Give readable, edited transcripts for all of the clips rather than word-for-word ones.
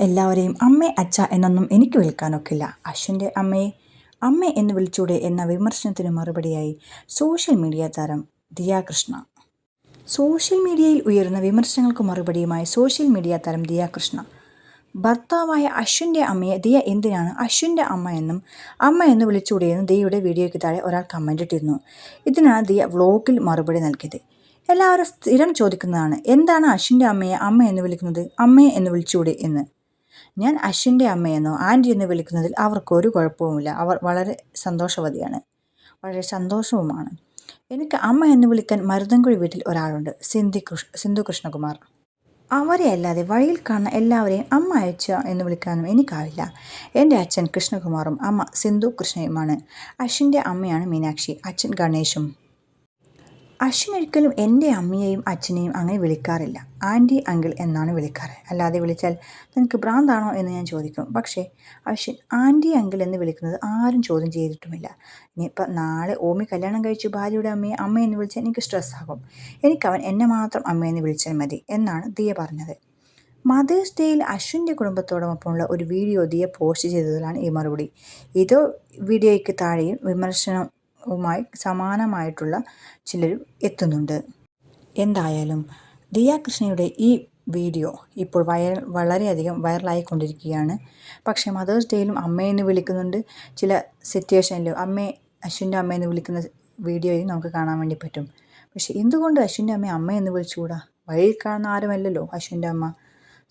എല്ലാവരെയും അമ്മേ അച്ഛ എന്നൊന്നും എനിക്ക് വിളിക്കാനൊക്കില്ല. അശ്വിൻ്റെ അമ്മയെ അമ്മേ എന്ന് വിളിച്ചൂടെ എന്ന വിമർശനത്തിന് മറുപടിയായി സോഷ്യൽ മീഡിയ താരം ദിയ കൃഷ്ണ. സോഷ്യൽ മീഡിയയിൽ ഉയരുന്ന വിമർശനങ്ങൾക്ക് മറുപടിയുമായി സോഷ്യൽ മീഡിയ താരം ദിയ കൃഷ്ണ. ഭർത്താവായ അശ്വിൻ്റെ അമ്മയെ ദിയ എന്തിനാണ് അശ്വിൻ്റെ അമ്മ എന്നും അമ്മ എന്ന് വിളിച്ചൂടെയെന്നും ദിയയുടെ വീഡിയോയ്ക്ക് താഴെ ഒരാൾ കമൻ്റ് ഇട്ടിരുന്നു. ഇതിനാണ് ദിയ വ്ലോഗിൽ മറുപടി നൽകിയത്. എല്ലാവരും സ്ഥിരം ചോദിക്കുന്നതാണ്, എന്താണ് അശ്വിൻ്റെ അമ്മയെ അമ്മ എന്ന് വിളിക്കുന്നത്, അമ്മയെ എന്ന് വിളിച്ചൂടെ എന്ന്. ഞാൻ അശ്വിൻ്റെ അമ്മയെന്നോ ആൻറ്റി എന്ന് വിളിക്കുന്നതിൽ അവർക്കൊരു കുഴപ്പവുമില്ല. അവർ വളരെ സന്തോഷവതിയാണ്, വളരെ സന്തോഷവുമാണ്. എനിക്ക് അമ്മ എന്ന് വിളിക്കാൻ മരുതൻകുഴി വീട്ടിൽ ഒരാളുണ്ട്, സിന്ധു കൃഷ്ണകുമാർ. അവരെ അല്ലാതെ വഴിയിൽ കാണുന്ന എല്ലാവരെയും അമ്മ അയച്ച എന്ന് വിളിക്കാനും എനിക്കാവില്ല. എൻ്റെ അച്ഛൻ കൃഷ്ണകുമാറും അമ്മ സിന്ധു കൃഷ്ണയുമാണ്. അശ്വിൻ്റെ അമ്മയാണ് മീനാക്ഷി, അച്ഛൻ ഗണേശും. അശ്വിൻ ഒരിക്കലും എൻ്റെ അമ്മയെയും അച്ഛനെയും അങ്ങനെ വിളിക്കാറില്ല. ആൻറ്റി അങ്കിൾ എന്നാണ് വിളിക്കാറ്. അല്ലാതെ വിളിച്ചാൽ നിനക്ക് ഭ്രാന്താണോ എന്ന് ഞാൻ ചോദിക്കും. പക്ഷേ അശ്വിൻ ആൻറ്റി അങ്കിൾ എന്ന് വിളിക്കുന്നത് ആരും ചോദ്യം ചെയ്തിട്ടുമില്ല. ഇനിയിപ്പോൾ നാളെ ഓമി കല്യാണം കഴിച്ച് ഭാര്യയുടെ അമ്മയെ അമ്മ എന്ന് വിളിച്ചാൽ എനിക്ക് സ്ട്രെസ്സാകും. എനിക്കവൻ എന്നെ മാത്രം അമ്മയെന്ന് വിളിച്ചാൽ മതി എന്നാണ് ദിയ പറഞ്ഞത്. മദേഴ്സ് ഡേയിൽ അശ്വിൻ്റെ കുടുംബത്തോടൊപ്പമുള്ള ഒരു വീഡിയോ ദിയ പോസ്റ്റ് ചെയ്തതിലാണ് ഈ മറുപടി. ഇതോ വീഡിയോയ്ക്ക് താഴെയും വിമർശനവുമായി സമാനമായിട്ടുള്ള ചിലരും എത്തുന്നുണ്ട്. എന്തായാലും ദിയ കൃഷ്ണയുടെ ഈ വീഡിയോ ഇപ്പോൾ വളരെയധികം വൈറലായിക്കൊണ്ടിരിക്കുകയാണ്. പക്ഷേ മദേഴ്സ് ഡേയിലും അമ്മയെന്ന് വിളിക്കുന്നുണ്ട്. ചില സിറ്റുവേഷനിലും അശ്വിൻ്റെ അമ്മയെന്ന് വിളിക്കുന്ന വീഡിയോയും നമുക്ക് കാണാൻ വേണ്ടി പറ്റും. പക്ഷേ എന്തുകൊണ്ട് അശ്വിൻ്റെ അമ്മയെ അമ്മയെന്ന് വിളിച്ചുകൂടാ? വഴിയിൽ കാണുന്ന ആരുമല്ലല്ലോ അശ്വിൻ്റെ അമ്മ,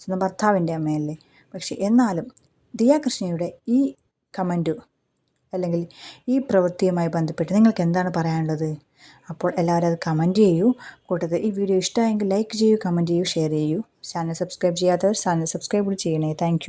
സ്വന്തം ഭർത്താവിൻ്റെ അമ്മയല്ലേ. പക്ഷേ എന്നാലും ദിയ കൃഷ്ണയുടെ ഈ കമൻറ്റ് അല്ലെങ്കിൽ ഈ പ്രവൃത്തിയുമായി ബന്ധപ്പെട്ട് നിങ്ങൾക്ക് എന്താണ് പറയാനുള്ളത്? അപ്പോൾ എല്ലാവരും അത് കമൻറ്റ് ചെയ്യൂ. കൂട്ടത്തിൽ ഈ വീഡിയോ ഇഷ്ടമായെങ്കിൽ ലൈക്ക് ചെയ്യൂ, കമൻറ്റ് ചെയ്യൂ, ഷെയർ ചെയ്യൂ. ചാനൽ സബ്സ്ക്രൈബ് ചെയ്യാത്തവർ ചാനൽ സബ്സ്ക്രൈബ് ചെയ്യണേ. താങ്ക്